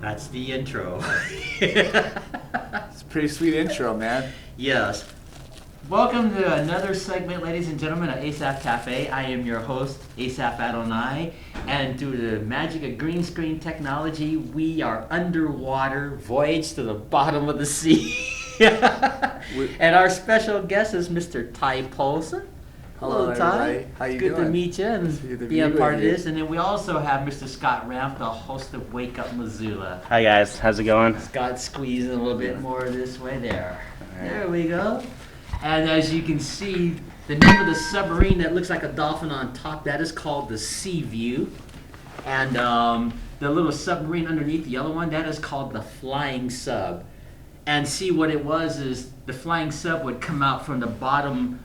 That's the intro. It's a pretty sweet intro, man. Yes. Welcome to another segment, ladies and gentlemen, at Asaph Cafe. I am your host, Asaph Adonai, and through the magic of green screen technology, we are underwater, voyage to the bottom of the sea. And our special guest is Mr. Ty Polson. Hello, Ty. Everybody. How you Good doing? to meet you Good and to be a be part with of you. this. And then we also have Mr. Scott Ramp, the host of Wake Up Missoula. Hi guys, how's it going? Scott squeezing a little bit more this way there. There we go. And as you can see, the name of the submarine that looks like a dolphin on top, that is called the Sea View. And the little submarine underneath, the yellow one, that is called the Flying Sub. And see, what it was is the Flying Sub would come out from the bottom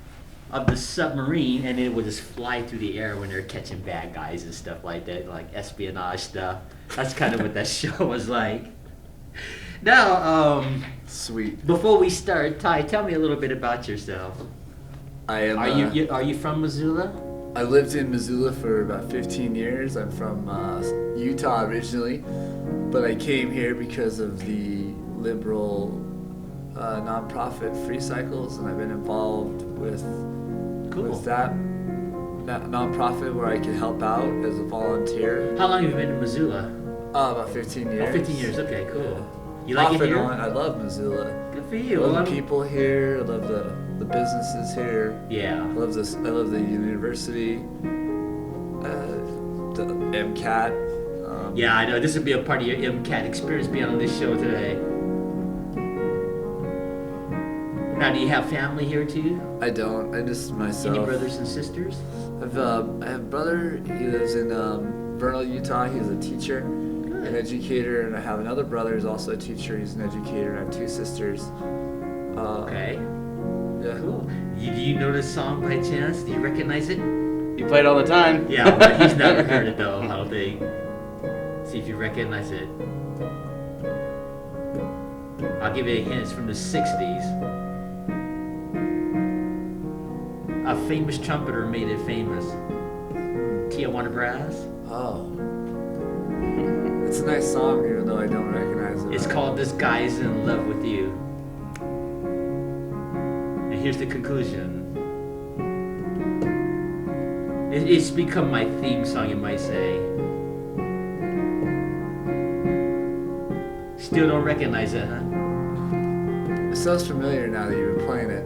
of the submarine and it would just fly through the air when they're catching bad guys and stuff like that, like espionage stuff. That's kind of what that show was like. Now, Sweet. before we start, Ty, tell me a little bit about yourself. I am. Are you from Missoula? I lived in Missoula for about 15 years. I'm from Utah originally, but I came here because of the liberal nonprofit Free Cycles, and I've been involved with that nonprofit where I can help out as a volunteer. How long have you been in Missoula? About 15 years. Oh, 15 years. Okay, cool. Yeah. You like Off it and here? on. I love Missoula. Good for I you. love Well, the people here. I love the businesses here. Yeah. I love this. I love the university. The MCAT. Yeah, I know. This would be a part of your MCAT experience being on this show today. Now, do you have family here too? I don't. I just myself. Any brothers and sisters? I have a brother. He lives in Vernal, Utah. He's a teacher, an educator, and I have another brother who's also a teacher. He's an educator. And I have two sisters. Okay. Yeah. Cool. Do you know this song by chance? Do you recognize it? You play it all the time. Yeah, but he's never heard it though, I don't think. See if you recognize it. I'll give you a hint, it's from the 60s. A famous trumpeter made it famous. Tijuana Brass. Oh. It's a nice song, even though I don't recognize it. It's called This Guy's in Love with You. And here's the conclusion. It's become my theme song, you might say. Still don't recognize it, huh? It sounds familiar now that you've been playing it.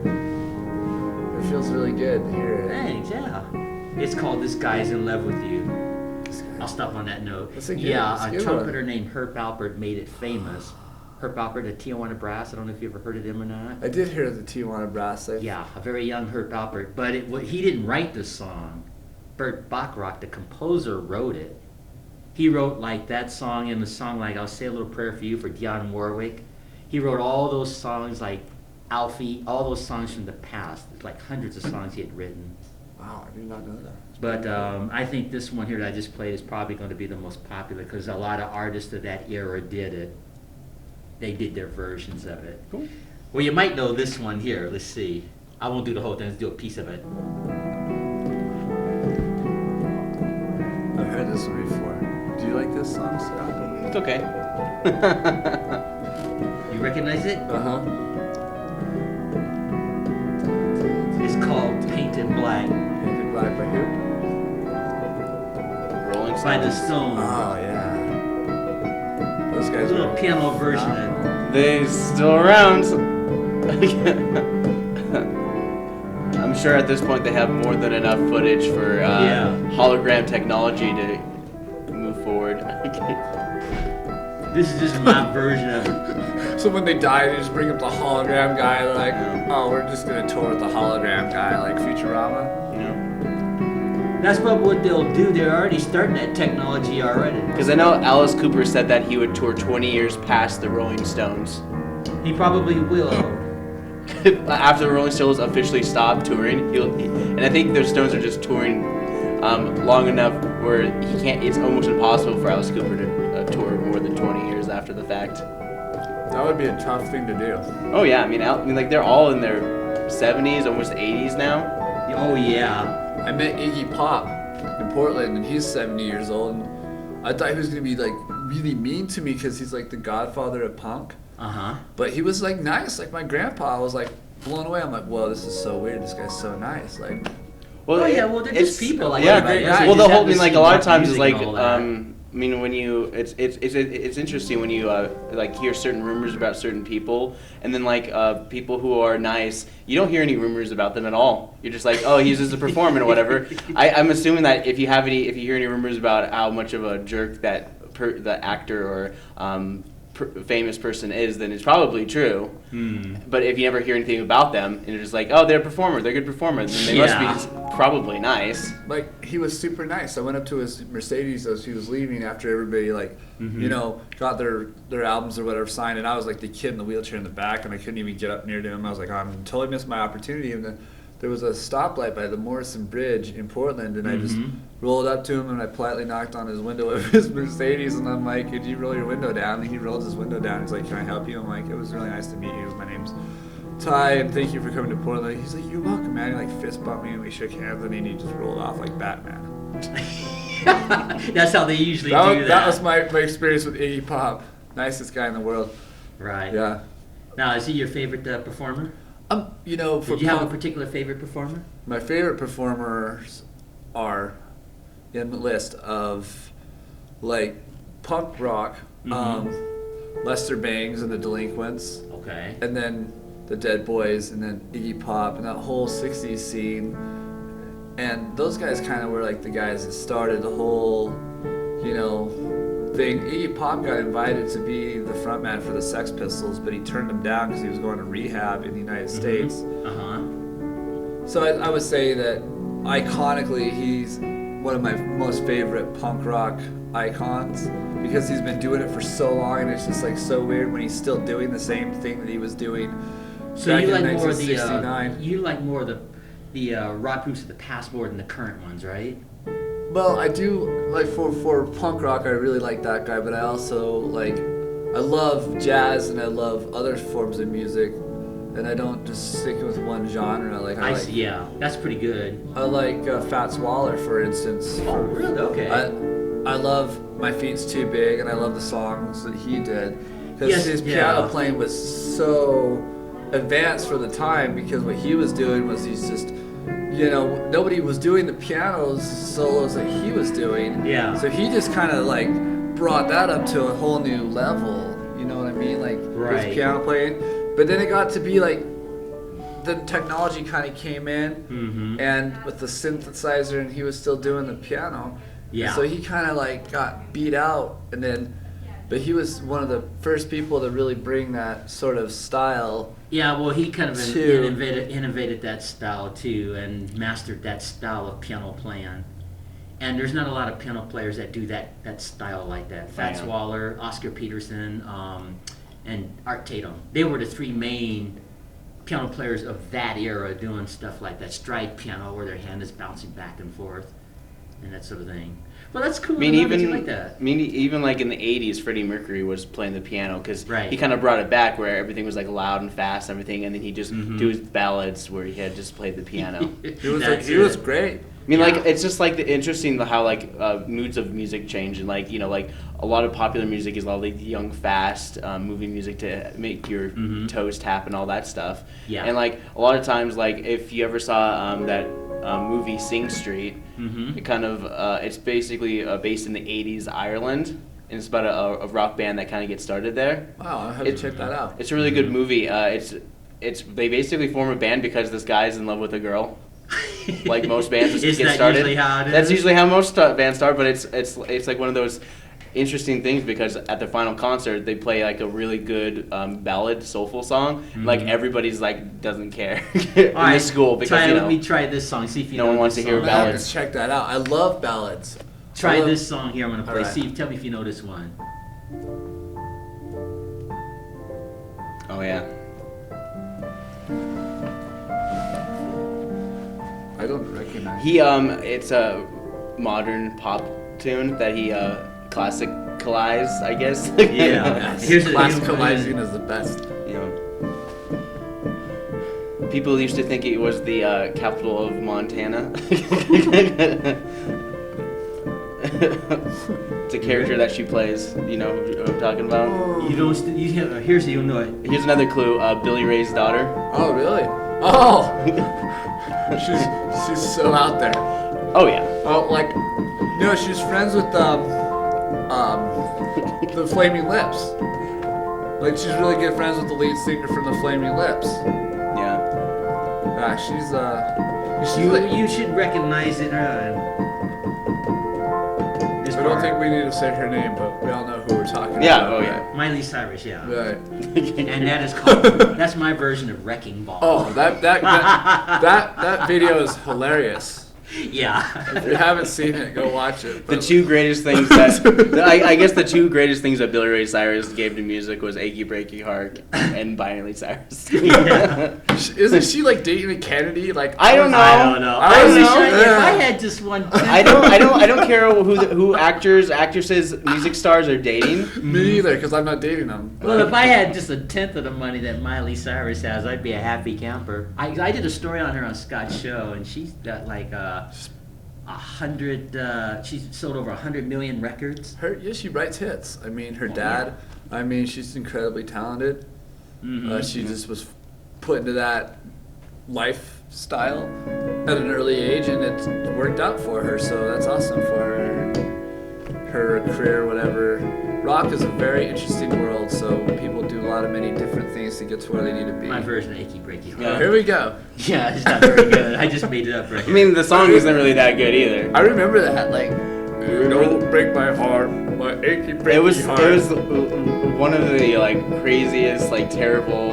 It feels really good to hear it. Thanks, yeah. It's called This Guy's in Love with You. I'll stop on that note. That's a good- Yeah, that's a a good trumpeter one. named Herb Alpert made it famous. Herb Alpert, the Tijuana Brass. I don't know if you ever heard of them or not. I did hear the Tijuana Brass. Yeah, a very young Herb Alpert. But he didn't write the song. Burt Bacharach, the composer, wrote it. He wrote like that song and the song like I'll Say a Little Prayer for You for Dionne Warwick. He wrote all those songs like Alfie, all those songs from the past. Like hundreds of songs he had written. Wow, I did not know that. But I think this one here that I just played is probably going to be the most popular because a lot of artists of that era did it. They did their versions of it. Cool. Well, you might know this one here. Let's see. I won't do the whole thing. Let's do a piece of it. I've heard this one before. Do you like this song, Scott? It's okay. You recognize it? Uh-huh. It's called Painted Black Painted Black by who? Rolling by the Stones. Stones. Oh, yeah. Those A guys little are piano version of it. They still around. I'm sure at this point they have more than enough footage for Yeah. hologram technology to move forward. This is just my version of it. So when they die, they just bring up the hologram guy. They're like, oh, we're just going to tour with the hologram guy, like Futurama. That's what they'll do. They're already starting that technology already. Because I know Alice Cooper said that he would tour 20 years past the Rolling Stones. He probably will. After the Rolling Stones officially stopped touring, and I think the Stones are just touring long enough where he can't. It's almost impossible for Alice Cooper to tour more than 20 years after the fact. That would be a tough thing to do. Oh yeah, I mean, like they're all in their 70s, almost 80s now. Oh yeah. I met Iggy Pop in Portland, and he's 70 years old. And I thought he was going to be like really mean to me because he's like the godfather of punk. Uh-huh. But he was like nice. Like my grandpa, I was like blown away. I'm like, whoa, this is so weird. This guy's so nice. Like, Well, they're just people. Like yeah. everybody else. Well, They the just whole have to like a see lot rock of times is music like and all that. I mean, when you it's interesting when you like hear certain rumors about certain people, and then like people who are nice, you don't hear any rumors about them at all. You're just like, oh, he's just a performer or whatever. I'm assuming that if you hear any rumors about how much of a jerk that the actor or famous person is, then it's probably true. But if you never hear anything about them, and you're just like, oh, they're a performer, they're good performers, then they must be probably nice. Like he was super nice. I went up to his Mercedes as he was leaving after everybody like, you know, got their albums or whatever signed, and I was like the kid in the wheelchair in the back, and I couldn't even get up near to him. I was like, I'm totally missed my opportunity. And then there was a stoplight by the Morrison Bridge in Portland, and I just rolled up to him and I politely knocked on his window of his Mercedes, and I'm like, could you roll your window down? And he rolled his window down. He's like, can I help you? I'm like, it was really nice to meet you. My name's Ty, and thank you for coming to Portland. He's like, you're welcome, man. He like fist bumped me and we shook hands, and then he just rolled off like Batman. That's how they usually do that. That was my experience with Iggy Pop. Nicest guy in the world. Right. Yeah. Now, is he your favorite performer? You know, for Did you have a particular favorite performer? my favorite performers are in the list of like punk rock, Lester Bangs and the Delinquents, Okay. and then the Dead Boys, and then Iggy Pop, and that whole 60s scene. And those guys kind of were like the guys that started the whole, you know, thing. Iggy Pop got invited to be the frontman for the Sex Pistols, but he turned them down because he was going to rehab in the United States. So I would say that iconically he's one of my most favorite punk rock icons because he's been doing it for so long, and it's just like so weird when he's still doing the same thing that he was doing So back you in like more of 1969. you like more of the rock groups of the past more than the current ones, right? Well, I do like for punk rock. I really like that guy, but I also like I love jazz and I love other forms of music, and I don't just stick with one genre. Like I like, see, yeah, that's pretty good. I like Fats Waller, for instance. Oh, really? Okay. I love My Feet's Too Big, and I love the songs that he did because Yes, his yeah. piano playing was so advanced for the time. Because what he was doing was he's just, you know, nobody was doing the piano solos that he was doing. Yeah. So he just kind of like brought that up to a whole new level. You know what I mean? Like Right. his piano playing. But then it got to be like the technology kind of came in, and with the synthesizer, and he was still doing the piano. Yeah. So he kind of like got beat out, and then, but he was one of the first people to really bring that sort of style. Yeah, well, he kind of Two. innovated that style too, and mastered that style of piano playing. And there's not a lot of piano players that do that style like that. Fats Waller, Oscar Peterson, and Art Tatum. They were the three main piano players of that era doing stuff like that stride piano, where their hand is bouncing back and forth, and that sort of thing. Well, that's cool. I mean, to know that even you like that. even like in the '80s, Freddie Mercury was playing the piano because Right. he kind of brought it back where everything was like loud and fast and everything, and then he just do his ballads where he had just played the piano. He was That's he was it. great. I mean, Yeah. like it's just like interesting how like moods of music change, and like, you know, like a lot of popular music is a lot of like young, fast, moving music to make your toes tap and all that stuff. Yeah. And like a lot of times, like if you ever saw that movie Sing Street, it kind of it's basically based in the '80s Ireland, and it's about a rock band that kind of gets started there. Wow, I have to check that out. It's a really good movie. It's they basically form a band because this guy's in love with a girl. Like most bands just Is get that started. usually how it That's is? usually how most bands start, but it's like one of those interesting things because at the final concert they play like a really good ballad, soulful song. Like everybody's like doesn't care in All right, the school because Ty, you let know me try this song. See if you no know one wants this to hear song. I have ballads. to check that out. I love ballads. Try I love- this song here. I'm gonna play. All right. See, tell me if you know this one. Oh yeah. I don't recognize. He it's a modern pop tune that he classicalized, I guess. Yeah. Here's a- Classicalizing is the best. You know, people used to think it was the capital of Montana. It's a character that she plays. You know who I'm talking about? You don't. Here's you know it. Here's another clue. Billy Ray's daughter. Oh, really? Oh! she's so out there. Oh yeah. Oh, like, no, she's friends with the Flaming Lips. Like, she's really good friends with the lead singer from the Flaming Lips. Yeah. Yeah, she's You should recognize it. I don't think we need to say her name, but we all know who we're talking Yeah. about. Oh yeah. Miley Cyrus, yeah. Right. And that is called. That's my version of Wrecking Ball. Oh, that video is hilarious. Yeah. If you haven't seen it, go watch it. The two greatest things that I guess the two greatest things that Billy Ray Cyrus gave to music was "Achy Breaky Heart" and Miley Cyrus. Yeah. Isn't she like dating a Kennedy? Like I don't know. I don't know. I don't wish know. if I had just one. I don't care who actors, actresses, music stars are dating. Me neither, because I'm not dating them. Well, if I had just 1/10 of the money that Miley Cyrus has, I'd be a happy camper. I did a story on her on Scott's show, and she's got like 100. She's sold over 100 million records. She writes hits. I mean, her dad. I mean, she's incredibly talented. Mm-hmm. She just was put into that lifestyle at an early age, and it's worked out for her. So that's awesome for her career, whatever. Rock is a very interesting world, so people do a lot of many different things to get to where they need to be. My version of Achy Breaky Heart. Yeah. Here we go. Yeah, it's not very good. I just made it up right I mean, the song isn't really that good either. I remember that, like, don't break my heart, my achy breaky It was heart. one of the like craziest, like terrible,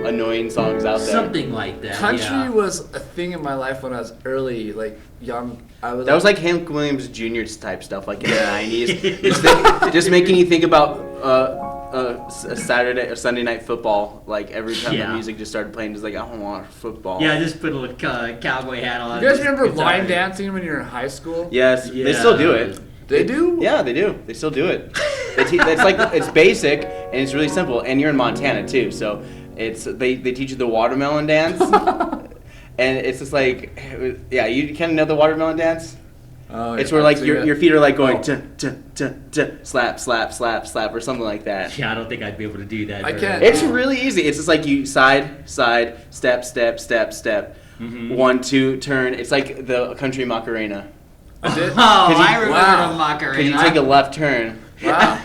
annoying songs out there. Something like that. Country yeah. was a thing in my life when I was early, like young. That was like Hank Williams Jr. type stuff, like in the '90s. Just making you think about Saturday or Sunday night football. Like every time the music just started playing, just like I don't want football. Yeah, just put a little cowboy hat on. You guys remember guitar. line dancing when you were in high school? Yes, they still do it. They do? Yeah, they do. They still do it. It's basic and it's really simple. And you're in Montana too, so they teach you the watermelon dance. And it's just like, yeah, you kind of know the watermelon dance? Oh, It's where like your feet are like going slap, slap, slap, slap, or something like that. Yeah, I don't think I'd be able to do that. I can't. It's really easy. It's just like you side, step, step, step, step. Mm-hmm. 1, 2, turn. It's like the country Macarena. I did? Oh, I remember wow. the Macarena. Because you take a left turn. Wow.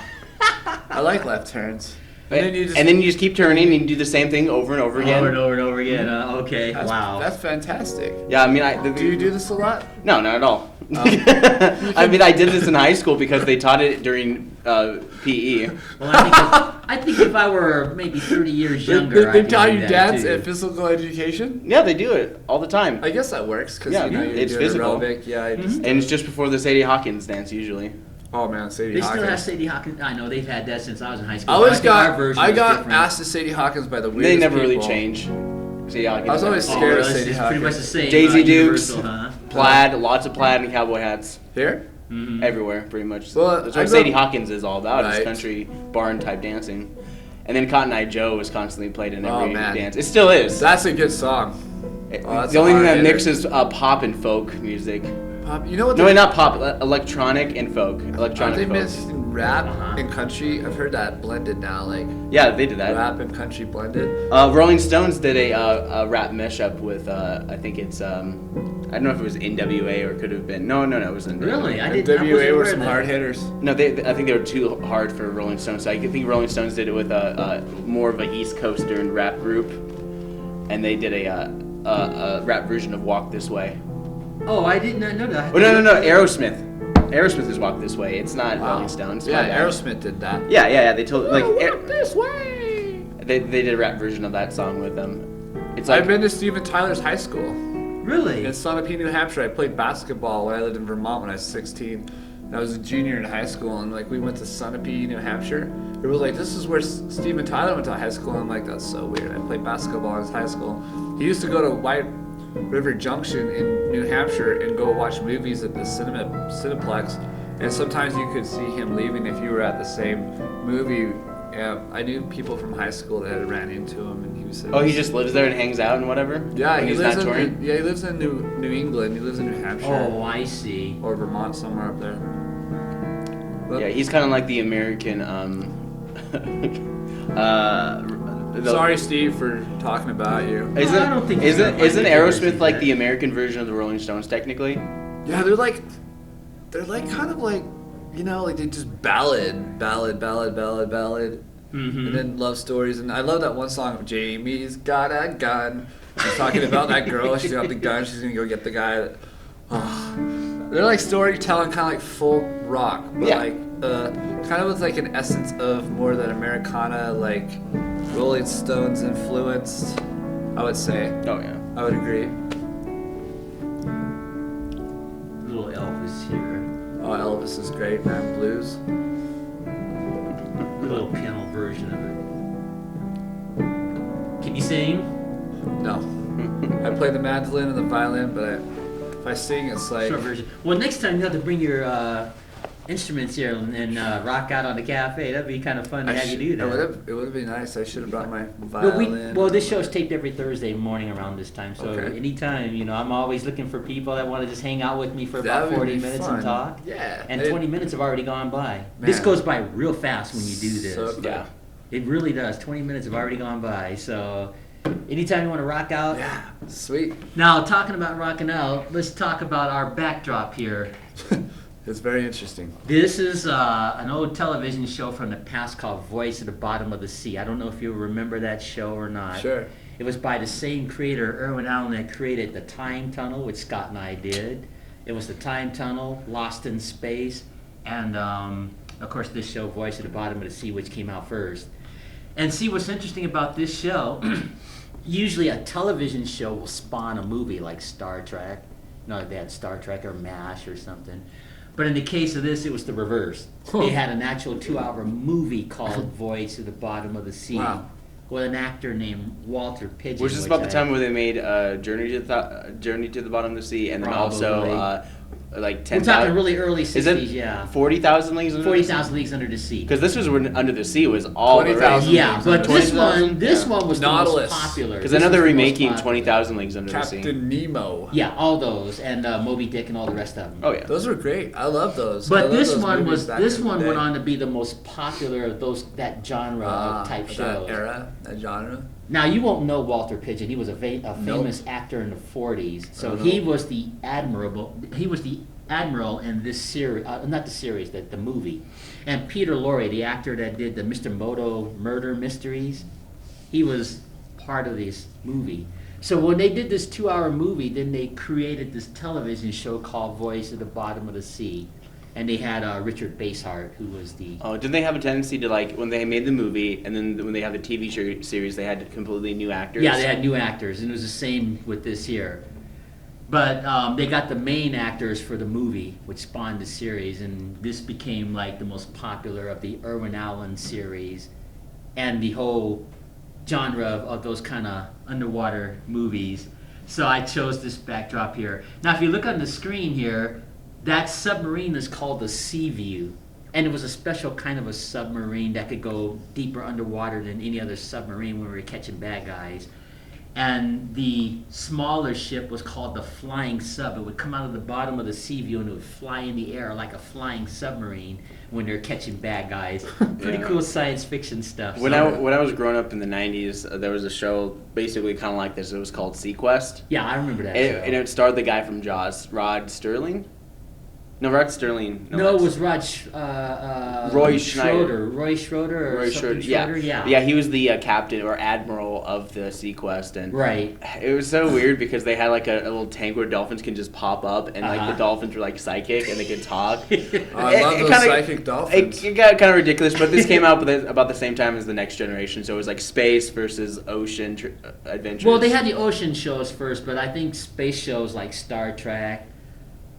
I like left turns. And then you just keep turning and you do the same thing over and over again. Over and over and over again. Okay, wow. That's fantastic. Yeah, I mean, Do you do this a lot? No, not at all. Oh. I mean, I did this in high school because they taught it during PE. Well, I think if I were maybe 30 years younger, They I could taught do you that dance too. at physical education? Yeah, they do it all the time. I guess that works because Yeah, you know, you're it's doing physical. aerobic. Yeah, I just, And it's just before the Sadie Hawkins dance usually. oh man, Sadie They Hawkins. still have Sadie Hawkins. I know they've had that since I was in high school. I always think our got version I was got different. asked to Sadie Hawkins by the weirdest They never really people. change. Sadie Hawkins. I was always Oh, scared of it's Sadie pretty much the Hawkins. same. Daisy Dukes. Universal, huh? Plaid, lots of plaid and cowboy hats. Here? Mhm. Everywhere, pretty much. Well, That's I what grew Sadie up- Hawkins is all about, is Right. country barn type dancing. And then Cotton Eye Joe was constantly played in Oh, every man. dance. It still is. That's a good song. that's The only a thing that hard hitter. mixes pop and folk music. Pop, you know what? No, they- not pop, electronic and folk. Aren't Electronic they folk. mixing rap Uh-huh. and country? I've heard that blended now, like Yeah, they did that. rap and country blended. Rolling Stones did a rap mashup with, I think it's, I don't know if it was NWA or could have been. No, it was NWA. Really? I And didn't. I WA wasn't were aware some of that. hard hitters. No, I think they were too hard for Rolling Stones. So I think Rolling Stones did it with a more of a East Coastern rap group, and they did a rap version of Walk This Way. Oh, I did not know that. Oh no, Aerosmith. Aerosmith is Walk This Way. It's not Rolling Stones. Yeah, My bad. Aerosmith did that. Yeah. They told like Walk this way. they did a rap version of that song with them. It's like I've been to Steven Tyler's high school. Really? In Sunapee, New Hampshire. I played basketball when I lived in Vermont when I was 16. And I was a junior in high school, and like we went to Sunapee, New Hampshire. It was like, this is where Steven Tyler went to high school. And I'm like, that's so weird. I played basketball in his high school. He used to go to White River Junction in New Hampshire and go watch movies at the Cineplex. And sometimes you could see him leaving if you were at the same movie Yeah, I knew people from high school that had ran into him, and he was. Oh, he just lives there and hangs out and whatever? Yeah, When he he's lives not touring? in. Yeah, he lives in New England. He lives in New Hampshire. Oh, I see. Or Vermont, somewhere up there. But Yeah, he's kind of like the American. sorry, Steve, for talking about you. Isn't, No, I don't think he's isn't, gonna find isn't it Aerosmith either. like the American version of the Rolling Stones technically? Yeah, they're like kind of like, like they just ballad, Mm-hmm. and then love stories. And I love that one song, Jamie's got a gun. She's talking about that girl. She's got the gun. She's gonna go get the guy. They're like storytelling, kind of like folk rock, but Yeah. like kind of with like an essence of more that Americana, like Rolling Stones influenced. I would say. Oh yeah. I would agree. Little Elvis here. Oh, Elvis is great, man. Blues. Little piano version of it. Can you sing? No. I play the mandolin and the violin, but if I sing, it's like. Short version. Well, next time you have to bring your instruments here and rock out on the cafe. That'd be kind of fun to have you do that. It would have been nice. I should have brought my Well, violin. this show's taped every Thursday morning around this time, so Okay. anytime, I'm always looking for people that want to just hang out with me for That about would 40 be minutes fun. and talk. Yeah. And 20 minutes have already gone by. Man. This goes by real fast when you do this. So Yeah. It really does. 20 minutes have already gone by, so anytime you want to rock out. Yeah. Sweet. Now, talking about rocking out, let's talk about our backdrop here. It's very interesting. This is an old television show from the past called Voice at the Bottom of the Sea. I don't know if you remember that show or not. Sure. It was by the same creator, Irwin Allen, that created The Time Tunnel, which Scott and I did. It was The Time Tunnel, Lost in Space, and of course this show, Voice at the Bottom of the Sea, which came out first. And see, what's interesting about this show, usually a television show will spawn a movie like Star Trek. They had Star Trek or MASH or something. But in the case of this, it was the reverse. They had an actual 2-hour movie called Voice at the Bottom of the Sea. Wow. With an actor named Walter Pidgeon. Which is about the time where they made Journey to the Bottom of the Sea, and then also Probably. like We're 10,000. talking really early 60s, Is it yeah. 40,000 Leagues Under the Sea? 40,000 Leagues Under the Sea. Because this was when Under the Sea was all the 20,000. rage. Yeah, but this 20,000? one was the Nautilus. most popular. Because This I know was they're the most remaking popular. 20,000 Leagues Under the Sea. Captain Nemo. Yeah, all those, and Moby Dick and all the rest of them. Oh yeah. Those were great. I love those. I But love this those one movies back this in the one day. went on to be the most popular of that genre of type that shows. era, that genre. Now you won't know Walter Pidgeon. He was a Nope. famous actor in the 40s. So don't he know. was the admiral in this series, not the series, the movie. And Peter Lorre, the actor that did the Mr. Moto murder mysteries, he was part of this movie. So when they did this 2-hour movie, then they created this television show called Voice at the Bottom of the Sea. And they had Richard Basehart, who was the... Oh, didn't they have a tendency to when they made the movie and then when they have the TV series, they had completely new actors? Yeah, they had new actors, and it was the same with this here. But they got the main actors for the movie, which spawned the series, and this became like the most popular of the Irwin Allen series, and the whole genre of those kind of underwater movies. So I chose this backdrop here. Now, if you look on the screen here, that submarine is called the Sea View, and it was a special kind of a submarine that could go deeper underwater than any other submarine when we were catching bad guys. And the smaller ship was called the Flying Sub. It would come out of the bottom of the Sea View and it would fly in the air like a flying submarine when they're catching bad guys. Pretty Yeah. cool science fiction stuff. When So- I was growing up in the 90s, there was a show basically kind of like this. It was called Sequest. yeah, I remember that And, show. and it starred the guy from Jaws, Rod Sterling. No, Rod Sterling. No, it that's- was Roy Schneider. Roy Schroeder or Roy something Schroeder. Schroeder, Yeah, he was the captain or admiral of the Sequest, and Right. it was so weird because they had like a little tank where dolphins can just pop up, and like Uh-huh. the dolphins were like psychic and they could talk. Oh, I love It those kinda- psychic dolphins. It got kind of ridiculous, but this came out about the same time as the Next Generation, so it was like space versus ocean adventures. Well, they had the ocean shows first, but I think space shows like Star Trek,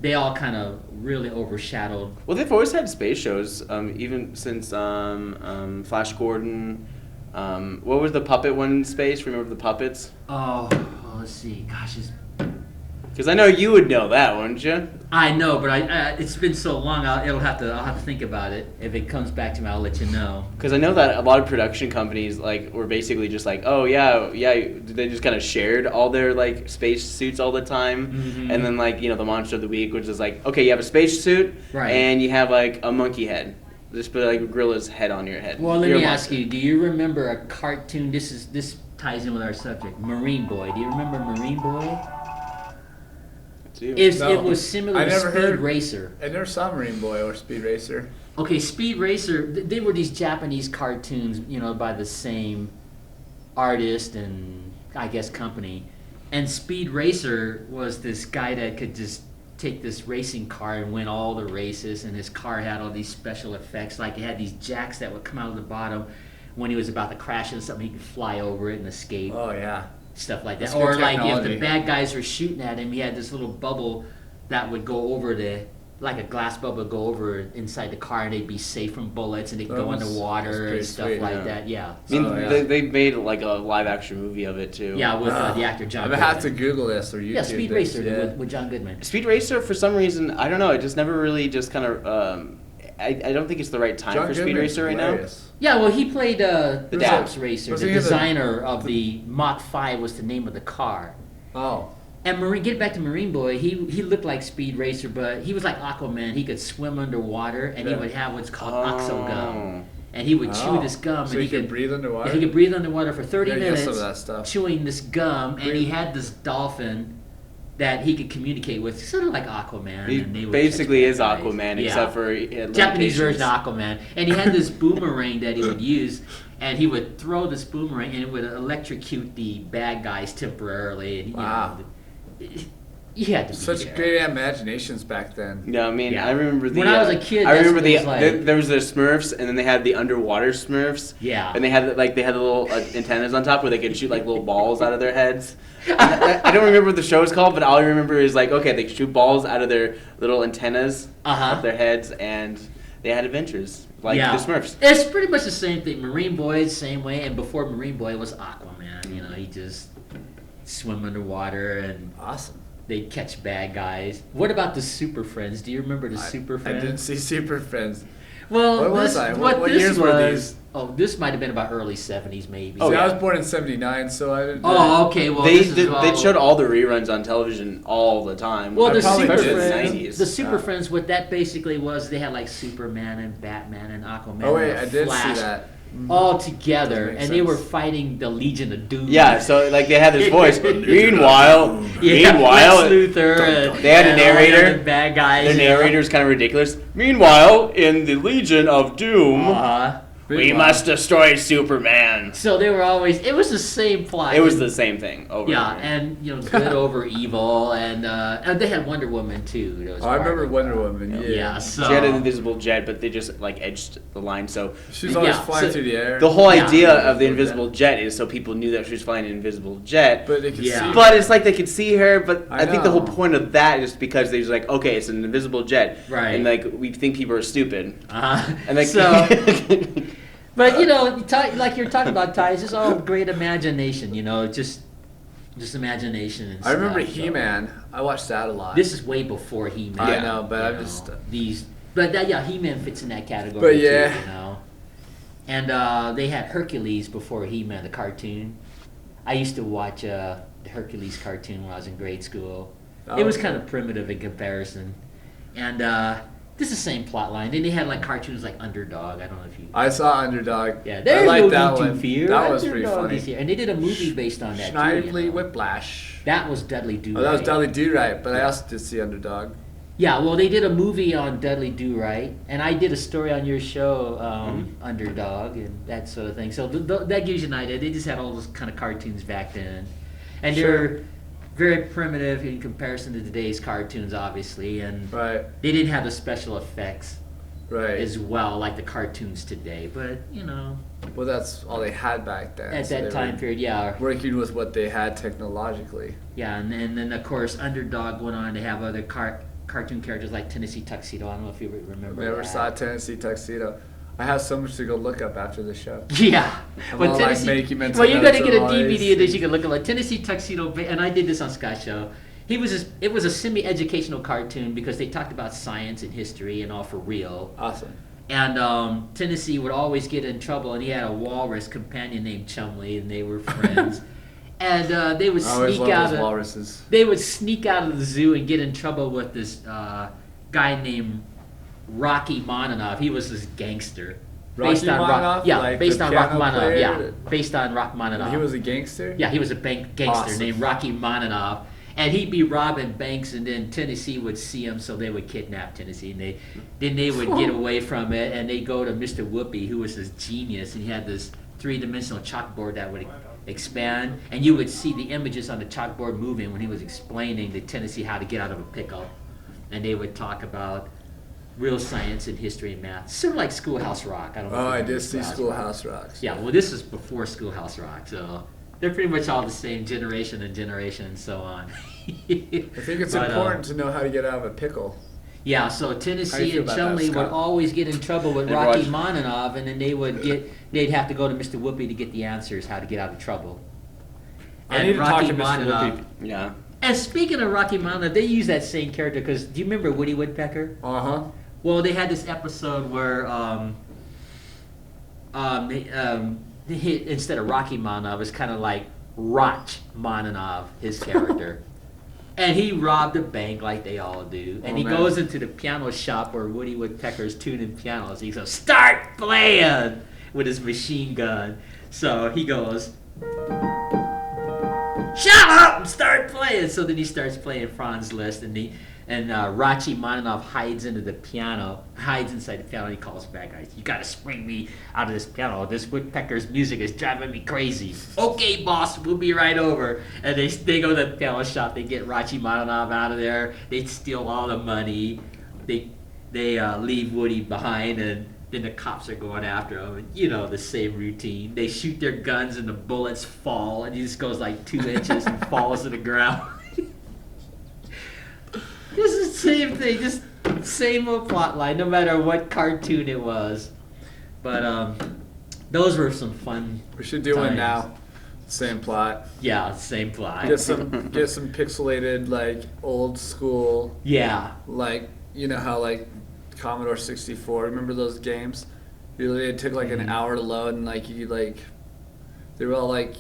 they all kind of really overshadowed. Well, they've always had space shows, even since Flash Gordon. What was the puppet one in space? Remember the puppets? Oh, let's see. Gosh, it's Because I know you would know that, wouldn't you? I know, but it's been so long. I'll have to think about it. If it comes back to me, I'll let you know. Because I know that a lot of production companies like were basically just like, oh yeah, they just kind of shared all their like space suits all the time, and then like the monster of the week, which is like, okay, you have a space suit, Right. and you have like a monkey head. Just put like a gorilla's head on your head. Well, let You're me a ask monster. you: do you remember a cartoon? This ties in with our subject, Marine Boy. Do you remember Marine Boy? Dude. It was similar I to never Speed heard- Racer. I never saw Marine Boy or Speed Racer. Okay, Speed Racer. They were these Japanese cartoons, by the same artist and I guess company. And Speed Racer was this guy that could just take this racing car and win all the races, and his car had all these special effects, like it had these jacks that would come out of the bottom when he was about to crash into something. He could fly over it and escape, Oh yeah. stuff like that. That's good Or like if technology. the bad guys were shooting at him, he had this little bubble that would go over like a glass bubble would go over inside the car, and they'd be safe from bullets, and they could That go was- that's underwater pretty and stuff sweet, like yeah. that. Yeah. I mean, Oh, yeah. they made like a live action movie of it too. Yeah, with the actor John I Goodman. have to Google this or YouTube. Yeah, Speed this, Racer yeah. with John Goodman. Speed Racer, for some reason, I don't know. It just never really just kind of. I don't think it's the right time John for Speed Goodman's Racer right hilarious. Yeah, well, he played the The dad. Tops Racer. Was The he the- designer of the Mach 5 was the name of the car. Oh. And get back to Marine Boy, he looked like Speed Racer, but he was like Aquaman. He could swim underwater, and he Yeah. would have what's called Oh. oxo gum. And he would chew this gum, So and he could breathe underwater. yeah, he could breathe underwater for 30 Yeah, get minutes some of that stuff. chewing this gum, and he had this dolphin that he could communicate with, sort of like Aquaman. He and they would basically catch is bad guys. Aquaman, Yeah. except for he had Japanese version limitations. of Aquaman. And he had this boomerang that he would use, and he would throw this boomerang, and it would electrocute the bad guys temporarily. And, Wow. You had to be Such there. great imaginations back then. No, I mean, Yeah. I remember the. When I was a kid, I that's remember what it was like. there was the Smurfs, and then they had the underwater Smurfs. Yeah. And they had the little antennas on top where they could shoot like little balls out of their heads. And I don't remember what the show is called, but all I remember is like, okay, they could shoot balls out of their little antennas up their heads, and they had adventures like yeah. the Smurfs. It's pretty much the same thing. Marine Boy, same way, and before Marine Boy was Aquaman. He just swim underwater and Awesome. they'd catch bad guys. What about the Super Friends? Do you remember the Super I Friends? didn't see Super Friends. Well, What was this, I? What What this years was, were these? Oh, this might have been about early 70s, maybe. Oh, See, yeah. I was born in '79, so I didn't. Oh, okay. Well, They this is did, all, they showed all the reruns on television all the time. Well, I the probably Super did. Friends, 90s. the Super Yeah. Friends, what that basically was, they had like Superman and Batman and Aquaman. Oh wait, and I did Flash see that. all together, That makes and they were sense. fighting the Legion of Doom. Yeah, so like they had this voice. Meanwhile, Yeah, meanwhile, Lex Luthor. they had a and all the narrator. other bad guys. the narrator is kind of ridiculous. Meanwhile, in the Legion of Doom, we Meanwhile- must destroy Superman. So they were always. It was the same plot. It was the same thing over Yeah, and and good over evil, and they had Wonder Woman too. That was Oh, I part remember of it. Wonder Woman. Yeah. Yeah, so She had an invisible jet, but they just like edged the line. So She was always Yeah, flying so through the air. the whole Yeah. idea of the invisible jet is so people knew that she was flying an invisible jet. But they could Yeah. see. But it's like they could see her, but I I think the whole know. point of that is because they're just like, okay, it's an invisible jet, Right. and like we think people are stupid, and like so. But like you're talking about, Ty, it's just all great imagination. Just imagination. And I remember stuff, so. He-Man. I watched that a lot. This is way before He-Man. I Yeah. know, but I'm just. He-Man fits in that category But too. yeah. And they had Hercules before He-Man, the cartoon. I used to watch the Hercules cartoon when I was in grade school. It was Okay. kind of primitive in comparison, and this is the same plot line. Then they had like cartoons like Underdog. I don't know if you. I saw Underdog. Yeah, I there's liked no that need to one. fear. That was pretty Underdog funny. is here. And they did a movie based on that too. Schneidly Whiplash. That was Dudley Do. Oh, that was Dudley Do Right, but I also did see Underdog. Yeah, well, they did a movie on Dudley Do Right, and I did a story on your show, Underdog, and that sort of thing. So that gives you an idea. They just had all those kind of cartoons back then, and Sure. they're very primitive in comparison to today's cartoons, obviously, and Right, they didn't have the special effects right. as well like the cartoons today. But Well, that's all they had back then. at so they that time were period, yeah, working with what they had technologically. yeah, and then of course Underdog went on to have other cartoon characters like Tennessee Tuxedo. I don't know if you remember. Never that. saw Tennessee Tuxedo. I have so much to go look up after the show. Yeah, I'm but all, like, Tennessee. making mental Well, you got to notes get a on all DVD these of this. things. You can look at like Tennessee Tuxedo, and I did this on Scott's show. It was a semi-educational cartoon because they talked about science and history and all for real. Awesome. And Tennessee would always get in trouble, and he had a walrus companion named Chumley, and they were friends. And they would I always sneak love out. those walruses. They would sneak out of the zoo and get in trouble with this guy named Rocky Mononov. He was this gangster. Rocky Mononov? Yeah, Like based the on Rock piano Mononov. player? Yeah, based on Rock Mononov. He was a gangster? Yeah, he was a gangster Awesome. named Rocky Mononov. And he'd be robbing banks, and then Tennessee would see him, so they would kidnap Tennessee, and they would get away from it, and they go to Mr. Whoopi, who was this genius, and he had this 3-dimensional chalkboard that would expand, and you would see the images on the chalkboard moving when he was explaining to Tennessee how to get out of a pickle, and they would talk about real science and history and math, sort of like Schoolhouse Rock. I don't know. Oh, if you I remember did see Schoolhouse Rocks. Yeah, well, this is before Schoolhouse Rock, so they're pretty much all the same generation and so on. I think it's But, important to know how to get out of a pickle. Yeah, so How do Tennessee you feel and about that, Chumley would Scott? always get in trouble with And Rocky Roger. Mononov, and then they'd have to go to Mr. Whoopi to get the answers how to get out of trouble. I need to talk to Mr. Whoopi. Yeah. And speaking of Rocky Mononov, they use that same character because do you remember Woody Woodpecker? Uh-huh. Well, they had this episode where instead of Rocky Mononov, it's kind of like Roch Mononov, his character. And he robbed a bank like they all do. And Oh, he man. goes into the piano shop where Woody Woodpecker's tuning pianos. He goes, "Start playing!" with his machine gun. So he goes, "Shut up and start playing!" So then he starts playing Franz Liszt, and Rachi Mononov hides inside the piano, and he calls back, guys, "You gotta spring me out of this piano. This Woodpecker's music is driving me crazy." "Okay, boss, we'll be right over." And they go to the piano shop, they get Rachi Mononov out of there, they steal all the money, they leave Woody behind, and then the cops are going after him, and you know, the same routine. They shoot their guns and the bullets fall, and he just goes like 2 inches and falls to the ground. This is the same thing, just same old plot line, no matter what cartoon it was. But those were some fun. We should do one times. now. Same plot. Yeah, same plot. Get some pixelated, like, old school, Yeah. like, you know how, like, Commodore 64, remember those games? It took like an hour to load, and like they were all like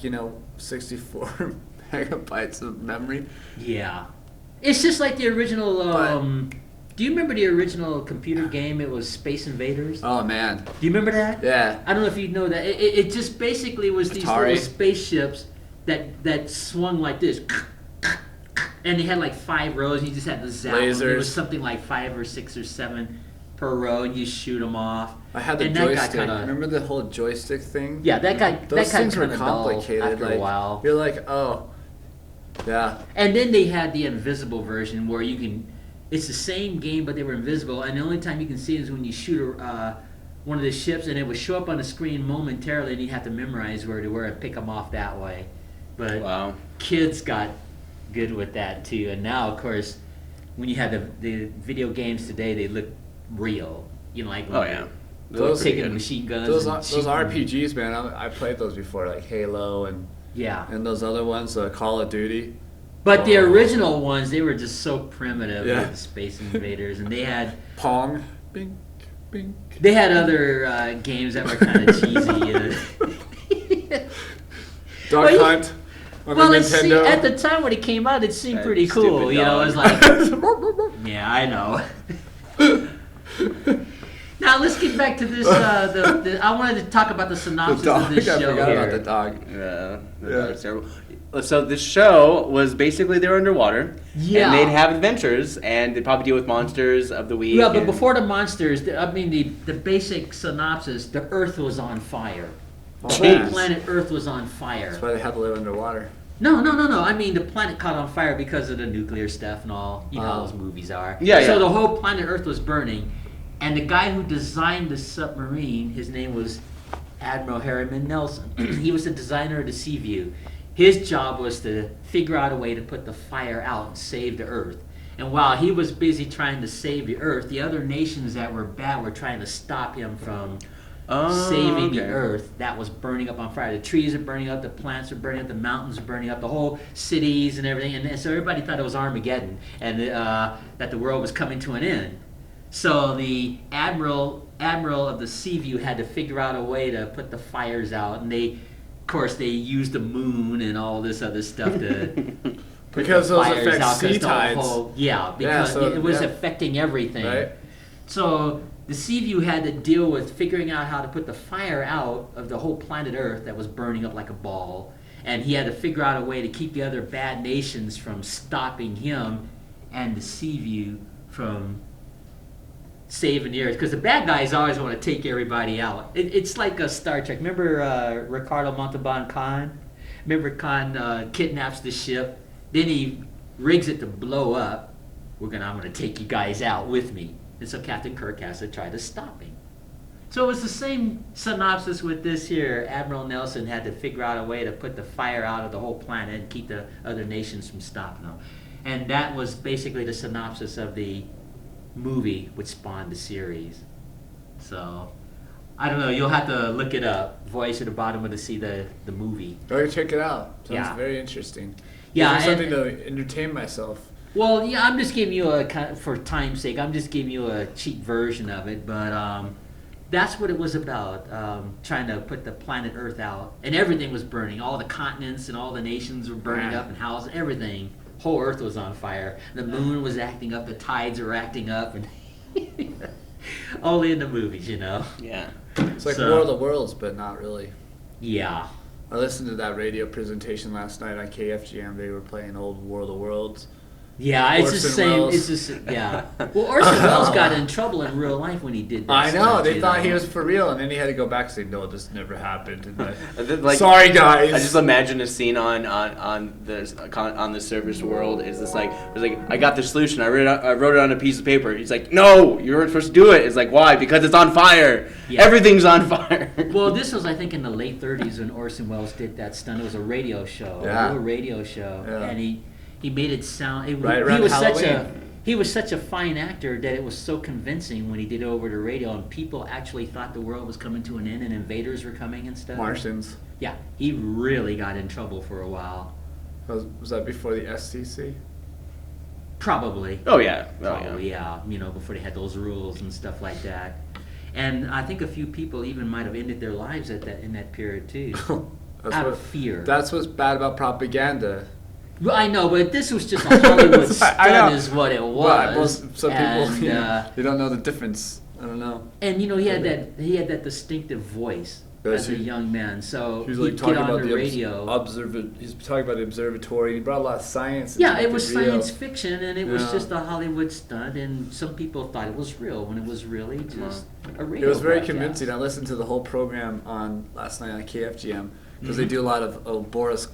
64 megabytes of memory. Yeah. It's just like the original. Do you remember the original computer game? It was Space Invaders. Oh man, Do you remember that? yeah. I don't know if you know that. It just basically was these Atari. little spaceships that swung like this. And they had like 5 rows, and you just had to zap them. It Lasers. was something like 5 or 6 or 7 per row, and you shoot them off. I had the And that got joystick. kinda- Remember the whole joystick thing? Yeah, that got Those things were kind of dull complicated. after like, a while. You're like, oh, yeah. And then they had the invisible version where you can. It's the same game, but they were invisible, and the only time you can see it is when you shoot one of the ships, and it would show up on the screen momentarily, and you have to memorize where they were and pick them off that way. But Wow. kids got good with that too, and now, of course, when you have the video games today, they look real. You know, like Oh yeah. Those- taking machine guns. Those and shooting. RPGs, man. I played those before, like Halo and Yeah. those other ones, Call of Duty. But the Oh. original ones, they were just so primitive Yeah. with the Space Invaders, and they had Pong. Bink, bink. other games that were kind of cheesy. Dog Well, you- Hunt on Well, the it seemed, Nintendo. at the time when it came out, it seemed That pretty cool. stupid You know, it was dog. like, yeah, I know. Now let's get back to this. I wanted to talk about the The synopsis dog. of this I show forgot here. about the dog. Yeah. Yeah. That's terrible. So the show was basically they're underwater. Yeah. And they'd have adventures, and they'd probably deal with monsters of the week. Yeah, but and- before the monsters, the basic synopsis: the Earth was on fire. The whole Jeez. planet Earth was on fire. That's why they had to live underwater. No. I mean, the planet caught on fire because of the nuclear stuff and all. You know how Oh. those movies are. Yeah, So yeah. the whole planet Earth was burning, and the guy who designed the submarine, his name was Admiral Harriman Nelson. He was the designer of the Sea View. His job was to figure out a way to put the fire out and save the Earth. And while he was busy trying to save the Earth, the other nations that were bad were trying to stop him from saving the okay. earth that was burning up on fire. The trees are burning up, the plants are burning up, the mountains are burning up, the whole cities and everything. And so everybody thought it was Armageddon and that the world was coming to an end. So the admiral of the Seaview had to figure out a way to put the fires out, and of course, they used the moon and all this other stuff to. Because those affect out, sea tides. Because it was affecting everything. Right. So the Seaview had to deal with figuring out how to put the fire out of the whole planet Earth that was burning up like a ball. And he had to figure out a way to keep the other bad nations from stopping him and the Seaview from saving the Earth. Because the bad guys always want to take everybody out. It's like a Star Trek. Remember Ricardo Montalban Khan? Remember Khan kidnaps the ship? Then he rigs it to blow up. I'm gonna take you guys out with me. And so Captain Kirk has to try to stop him. So it was the same synopsis with this here. Admiral Nelson had to figure out a way to put the fire out of the whole planet and keep the other nations from stopping them. And that was basically the synopsis of the movie which spawned the series. So I don't know, you'll have to look it up. Voice at the bottom of the movie. Go check it out. Sounds Yeah. very interesting. Yeah, Gives me something to entertain myself. Well, yeah, I'm just giving you for time's sake, I'm just giving you a cheap version of it, but that's what it was about, trying to put the planet Earth out, and everything was burning. All the continents and all the nations were burning up, and houses, everything. Whole Earth was on fire. The moon was acting up, the tides were acting up, and only in the movies, you know. Yeah. It's like War of the Worlds, but not really. Yeah. I listened to that radio presentation last night on KFGM. They were playing old War of the Worlds. Yeah, it's the Orson same. Welles. It's just yeah. Well, Orson Welles got in trouble in real life when he did that. I know. stuff, They you thought know? he was for real, and then he had to go back and say, "No, this never happened." And then, like, sorry, guys. I just imagine a scene on the Surface World. It's like I got the solution. I wrote it on a piece of paper. He's like, no, you weren't supposed to do it. It's like, why? Because it's on fire. Yeah. Everything's on fire. Well, this was, I think, in the late 30s when Orson Welles did that stunt. It was a radio show, Yeah. a little radio show, Yeah. and he made it sound. Right he around was Halloween. he was such a fine actor that it was so convincing when he did it over the radio, and people actually thought the world was coming to an end and invaders were coming and stuff. Martians. Yeah, he really got in trouble for a while. Was that before the STC? Probably. Oh yeah. Probably, yeah. You know, before they had those rules and stuff like that. And I think a few people even might have ended their lives in that period too, out of fear. That's what's bad about propaganda. Well, I know, but this was just a Hollywood I stunt know. is what it was. Well, some and, people, they don't know the difference. I don't know. And you know, he had that distinctive voice as a young man. So He was he'd like talking get on about the the radio. He's talking about the observatory. He brought a lot of science. into Yeah, it making was real. science fiction, and it was Yeah. just a Hollywood stunt, and some people thought it was real when it was really just a radio It was very broadcast. convincing. I listened to the whole program on last night on KFGM because Mm-hmm. they do a lot of Boris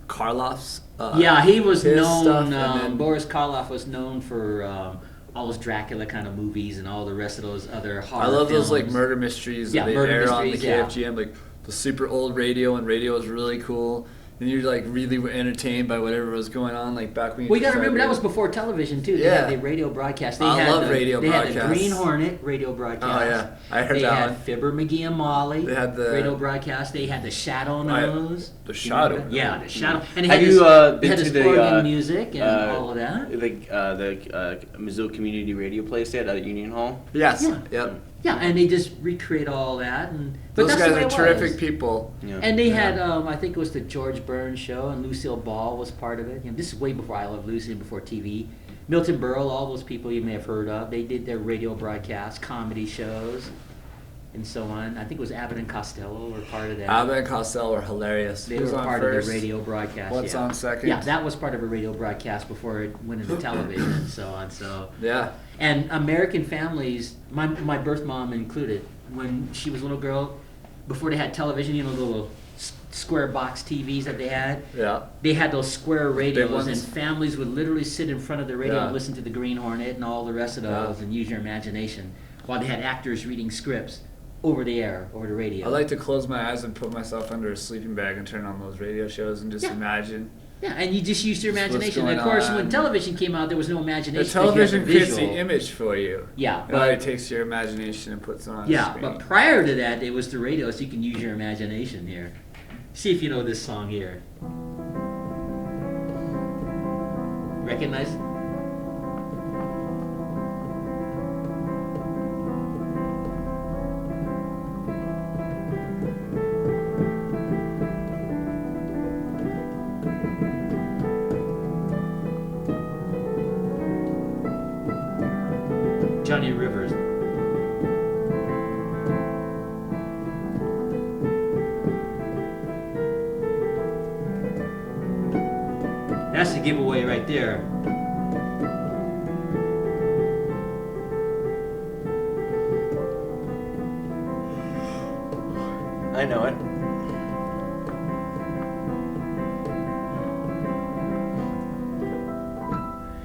Karloff's. Yeah, he was his known. stuff, and then- Boris Karloff was known for all those Dracula kind of movies and all the rest of those other horror I love those like films. murder mysteries Yeah, that they murder air on the mysteries, yeah. KFGM, like the super old radio, and radio is really cool. And you're like really entertained by whatever was going on, like back when. Well, you got to remember that was before television too. They Yeah. had the radio broadcast. They I had love radio They had the broadcasts. Green Hornet radio broadcast. Oh, yeah. I heard they that had one. Fibber, McGee, and Molly. They had the- radio broadcast. They had the Shadow Nose. the Shadow You remember that? Yeah, the Shadow. And Have they you had been his to the organ music and all of that. the Missoula Community Radio place they had at Union Hall? Yes. Yeah. Yep. Yeah, and they just recreate all that. And but Those that's guys the way are it terrific was. people. Yeah. And they had, I think it was the George Burns show, and Lucille Ball was part of it. You know, this is way before I Love Lucy and before TV. Milton Berle, all those people you may have heard of, they did their radio broadcasts, comedy shows, and so on. I think it was Abbott and Costello were part of that. Abbott and Costello were hilarious. They Who's were on part first? of the radio broadcast. What's yeah. on second? Yeah, that was part of a radio broadcast before it went into television and so on. So. Yeah. And American families, my birth mom included, when she was a little girl, before they had television, you know, the little square box TVs that they had, Yeah. they had those square radios, ones. and families would literally sit in front of the radio Yeah. and listen to the Green Hornet and all the rest of those and use your imagination, while they had actors reading scripts over the air, over the radio. I like to close my eyes and put myself under a sleeping bag and turn on those radio shows and just Yeah. imagine. Yeah, and you just used your What's imagination. going Of course, when on. television came out, there was no imagination. The television because you had creates the the visual. image for you. Yeah, But it takes your imagination and puts it on Yeah, screen. but prior to that, it was the radio, so you can use your imagination here. See if you know this song here. Recognize? Johnny Rivers. That's the giveaway right there. I know it.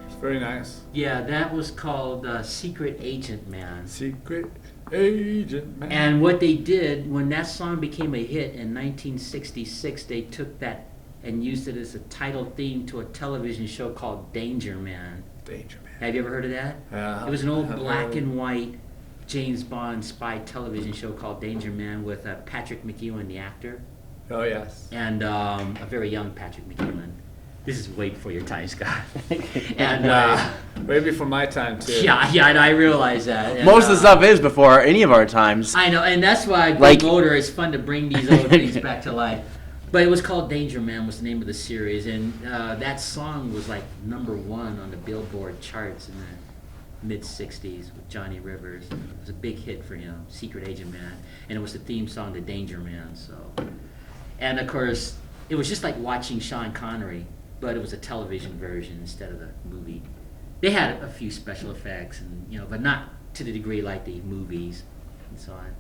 It's very nice. Yeah, that was called Secret Agent Man. Secret agent man. And what they did, when that song became a hit in 1966, they took that and used it as a title theme to a television show called Danger Man. Danger man. Have you ever heard of that? Yeah. It was an old black and white James Bond spy television show called Danger Man with Patrick McEwen, the actor, Oh yes. and a very young Patrick McEwen. This is way before your time, Scott. And Way before my time too. yeah, and I realize that. And, Most of the stuff is before any of our times. I know, and that's why Like- Big Motor is fun to bring these old things back to life. But it was called Danger Man was the name of the series, and that song was like #1 on the Billboard charts in the mid-'60s with Johnny Rivers. It was a big hit for him, Secret Agent Man, and it was the theme song to Danger Man. So, and of course, it was just like watching Sean Connery, but it was a television version instead of the movie. They had a few special effects, and but not to the degree like the movies and so on.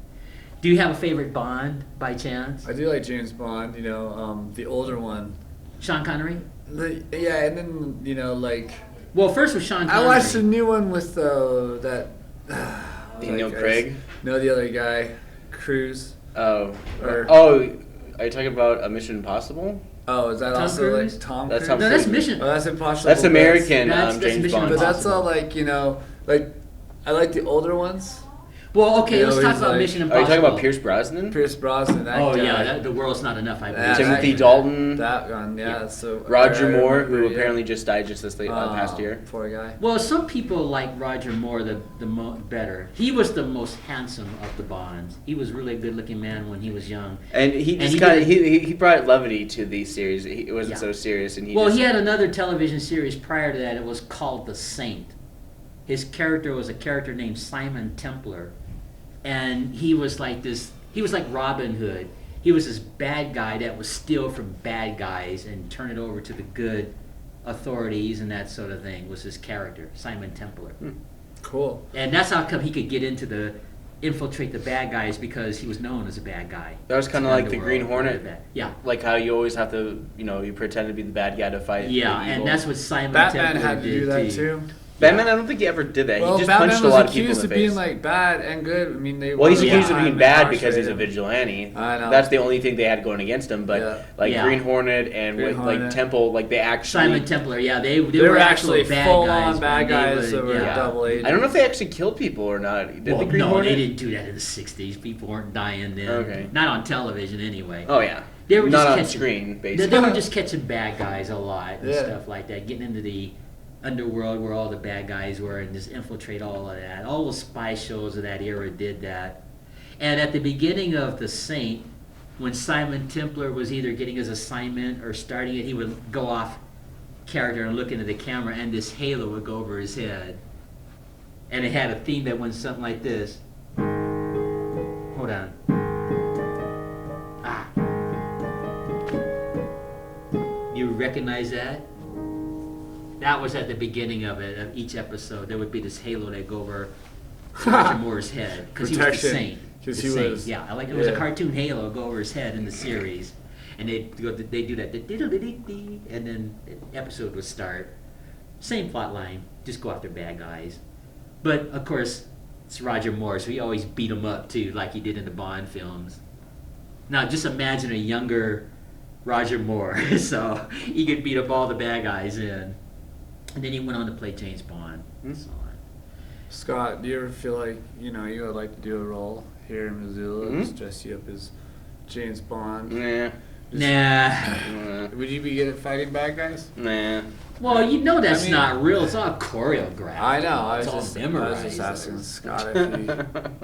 Do you have a favorite Bond by chance? I do like James Bond. The older one. Sean Connery? Yeah, and then like Well, first was Sean Connery. I watched the new one with that. Daniel guys. Craig? No, the other guy, Cruise. Oh. Or- Oh, are you talking about a Mission Impossible? Oh, is that Tom also Cruise? like Tom That's Cruise? Tom No, that's Cruise. Mission. Oh, that's Impossible. That's American That's James Mission Bond. But that's all Impossible. like I like the older ones. Well, okay, You let's know, talk he's about like- Mission Are you Impossible. talking about Pierce Brosnan? Pierce Brosnan. That Oh guy. yeah, the world's not enough. I believe. That- Timothy that- Dalton. That one, yeah. So Roger I Moore, remember, who yeah. apparently just died just this past year. Poor guy. Well, some people like Roger Moore the better. He was the most handsome of the Bonds. He was really a good-looking man when he was young. And he just he kind of did- he brought levity to the series. It wasn't Yeah. so serious, and Well, he had another television series prior to that. It was called The Saint. His character was a character named Simon Templar, and he was like this. He was like Robin Hood. He was this bad guy that would steal from bad guys and turn it over to the good authorities and that sort of thing. Was his character, Simon Templar, Cool. and that's how come he could get into infiltrate the bad guys because he was known as a bad guy. That was kinda In like the underworld, Green Hornet. Yeah. like how you always have to, you pretend to be the bad guy to fight. Yeah, the evil. and that's what Simon Batman Templar had to did do that too. Batman. I don't think he ever did that. Well, he just Batman punched a was lot of people in accused the of face. being like bad and good. I mean, they. Well, he's wanted accused to of being time bad because he's a incarcerate him. vigilante. I know. That's the only thing they had going against him. But Yeah. Yeah. Green Hornet and Green with Hornet. like Temple, like they actually. Simon Templar, yeah, they They were were actual actually bad full guys. on bad when they guys that would- were yeah. double agents. I don't know if they actually killed people or not. Did Well, the Green no, Hornet? they didn't do that in the '60s. People weren't dying then. Okay. Not on television, anyway. Oh yeah. They were not just on catching- screen, They basically. were just catching bad guys a lot and Yeah. stuff like that, getting into the underworld where all the bad guys were and just infiltrate all of that. All the spy shows of that era did that. And at the beginning of The Saint, when Simon Templar was either getting his assignment or starting it, he would go off character and look into the camera, and this halo would go over his head. And it had a theme that went something like this. Hold on. Ah. You recognize that? That was at the beginning of it, of each episode. There would be this halo that go over Roger Moore's head because he was the Protection, saint. 'cause The he saint, was- yeah. Like it was a yeah. cartoon halo go over his head in the series, and they do that, and then the episode would start. Same plot line, just go after bad guys. But of course, it's Roger Moore, so he always beat him up too, like he did in the Bond films. Now, just imagine a younger Roger Moore, so he could beat up all the bad guys in. And then he went on to play James Bond. And so on. Scott, do you ever feel like you would like to do a role here in Missoula? Just dress you up as James Bond? Nah. Nah. Would you be good at fighting bad guys? Nah. Well, you know that's not real. It's all choreographed. I know. I was It's all just asking Scott if he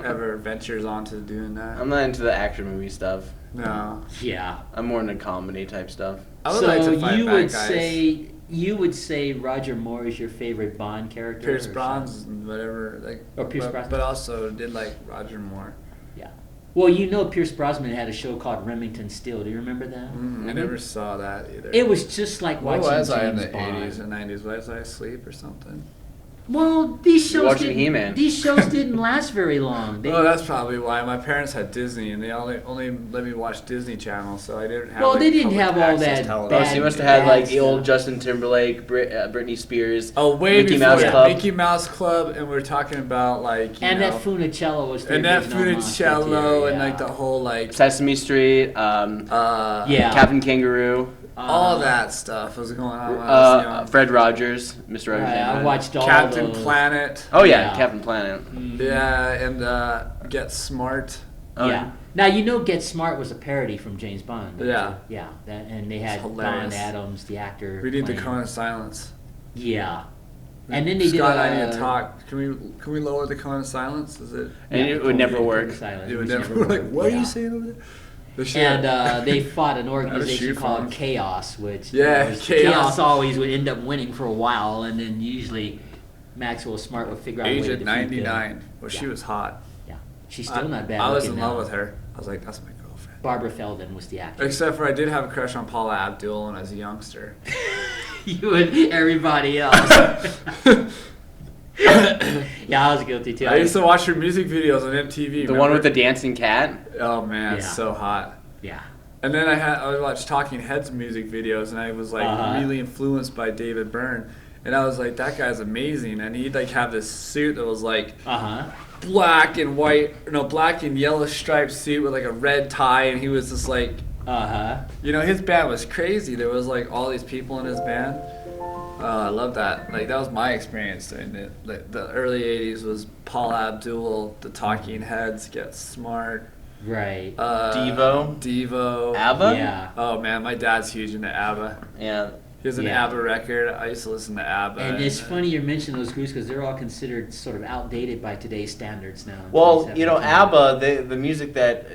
ever ventures onto doing that. I'm not into the action movie stuff. No. Yeah. I'm more into comedy type stuff. I would like to fight you bad would guys. you would say Roger Moore is your favorite Bond character? Pierce or Brosnan and whatever, like. Or Pierce Brosnan. But also did like Roger Moore. Yeah. Well, you know Pierce Brosnan had a show called Remington Steele. Do you remember that? I never saw that either. It was just like What watching was I in James the Bond. 80s and 90s? Was I asleep or something? Well, these You're shows watching didn't. He-Man. These shows didn't last very long. They, Well, that's probably why. My parents had Disney, and they only let me watch Disney Channel, so I didn't have. Well, like, they didn't public have all access that television. Oh, so you must have had like the old Justin Timberlake, Britney Spears. Oh, way Mickey before Mouse that. Club. Mickey Mouse Club, and we're talking about like you and know, that Funicello was the and that original monster, Funicello, too, and yeah. like the whole like Sesame Street, Yeah. Captain Kangaroo, all that stuff was going on when I was young. Fred Rogers, Mr. Rogers. Right, I watched all Captain those. Planet. Oh yeah, Yeah. Captain Planet. Yeah, and Get Smart. Oh, Yeah. Now you know Get Smart was a parody from James Bond. don't Yeah. you? Yeah. That, and they had hilarious. Don Adams, the actor. We need the playing- cone of silence. Yeah. And then they Scott, did. I need to talk. Can we lower the cone of silence? Is it? And it would never work. It would never work. Like, what are you saying over there? The shit. And they fought an shoot organization from called him. Chaos, which Yeah, was- Chaos. always would end up winning for a while, and then usually Maxwell Smart would figure out a way to Agent defeat 99. Well, she Yeah. was hot. Yeah, she's still not bad. I was in looking love now. with her. I was like, that's my girlfriend. Barbara Feldon was the actress. Except for I did have a crush on Paula Abdul when I was a youngster. You and everybody else. Yeah, I was guilty too. I used to watch her music videos on MTV. The one with the dancing cat. Oh man, it's Yeah. so hot. Yeah. And then I would watch Talking Heads music videos, and I was like really influenced by David Byrne, and I was like, that guy's amazing. And he'd like have this suit that was like black and white, no, black and yellow striped suit with like a red tie, and he was just like, his band was crazy. There was like all these people in his band. I love that. Like that was my experience during it. Like, the early '80s was Paul Abdul, the Talking Heads, Get Smart. Right. Devo. ABBA? Yeah. Oh man, my dad's huge into ABBA. Yeah. He has an Yeah. ABBA record. I used to listen to ABBA. And it's funny you mention those groups because they're all considered sort of outdated by today's standards now. Well, 2017. ABBA, the music that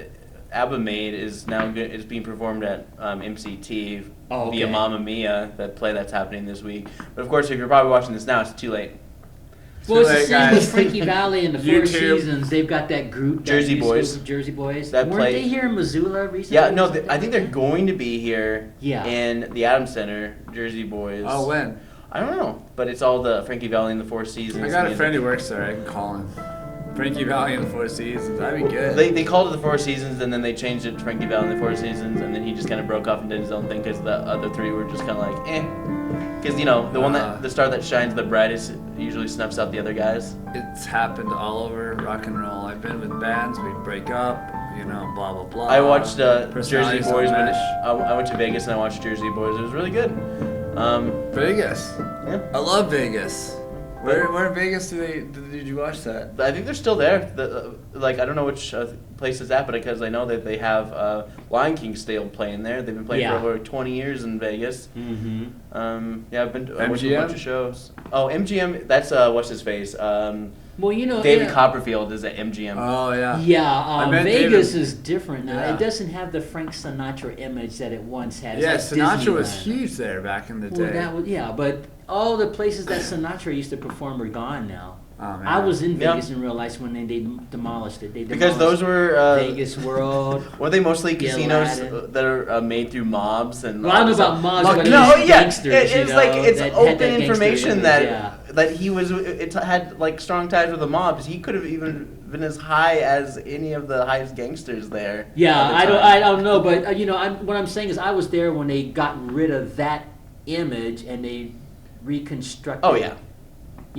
ABBA made is now is being performed at MCT via Mamma Mia, that play that's happening this week. But of course, if you're probably watching this now, it's too late. Well, it's the Too late, same with guys. Frankie Valley and the Four YouTube. Seasons. They've got that group. That Jersey used to- Boys. Jersey Boys. That Weren't play- they here in Missoula recently? Yeah, no, or something I think like they're going to be here Yeah. in the Adams Center, Jersey Boys. Oh, when? I don't know, but it's all the Frankie Valley and the Four Seasons. I got a music. friend who works there. I can call him. Frankie Valley and the Four Seasons. That'd be good. They called it the Four Seasons, and then they changed it to Frankie Valley and the Four Seasons, and then he just kind of broke off and did his own thing because the other three were just kind of like, eh. Because, the star that shines the brightest usually snuffs out the other guys. It's happened all over rock and roll. I've been with bands. We break up. Blah blah blah. I watched Jersey Personalities don't Boys when mesh. I went to Vegas and I watched Jersey Boys. It was really good. Vegas. Yeah. I love Vegas. Where in Vegas did you watch that? I think they're still there. I don't know which place it's at, but because I know that they have Lion King still playing there. They've been playing for over 20 years in Vegas. Mm-hmm. I've been I went to a bunch of shows. Oh, MGM. That's what's his face. Well, David Copperfield is at MGM. Oh yeah. Yeah, met Vegas David. is different now. Yeah. It doesn't have the Frank Sinatra image that it once had. Yeah, It's like Sinatra was Disneyland. huge there back in the day. Well, but all the places that Sinatra used to perform are gone now. Oh, man. I was in Yeah. Vegas and realized when they demolished it. They Because those demolished were Vegas World. were they mostly casinos Aladdin. that are made through mobs and? Well, I don't know all about this mobs, stuff? but No, it was yeah, gangsters, it's like it's that had open that gangster information image, that yeah. that he was. It had like strong ties with the mobs. He could have even been as high as any of the highest gangsters there. Yeah, at the I time. don't know, but what I'm saying is I was there when they got rid of that image and they reconstructed. Oh yeah.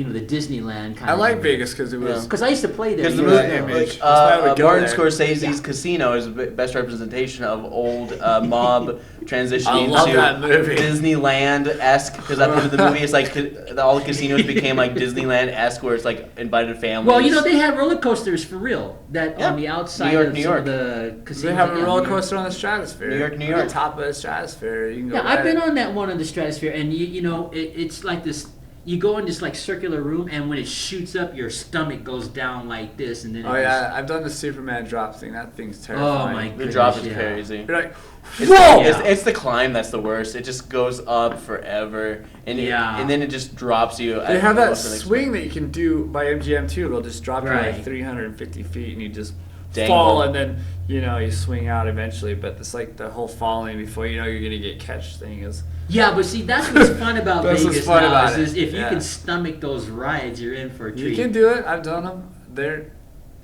the Disneyland kind I of. like Vegas because it was. Because I used to play there. Because the years movie, ago. image. like, That's why I would go Martin there. Scorsese's Yeah. Casino is the best representation of old mob transitioning I love into that movie. Disneyland-esque. Because at the end of the movie, it's like all the casinos became like Disneyland-esque, where it's like invited families. Well, they had roller coasters for real. That Yeah. on the outside New York, of New some York. of the casinos. They have a Yeah, roller New York. coaster on the stratosphere. New York, New On York. the top of the stratosphere. You can go. Yeah, I've right- been on that one on the stratosphere, and it's like this. You go in this like circular room, and when it shoots up, your stomach goes down like this, and then. Oh yeah, I've done the Superman drop thing. That thing's Oh terrifying. my The goodness. drop is yeah. crazy. You're like, It's, whoa! it's the climb that's the worst. It just goes up forever, and Yeah. and then it just drops you. They at have the that most unexpected- swing that you can do by MGM too. It'll just drop you Right. like 350 feet, and you just Dangle. fall, and then you swing out eventually. But it's like the whole falling before you know you're gonna get catch thing is. Yeah, but see, that's what's fun about That's what's Vegas fun now. about Is it. if you Yeah. can stomach those rides, you're in for a treat. You can do it. I've done them.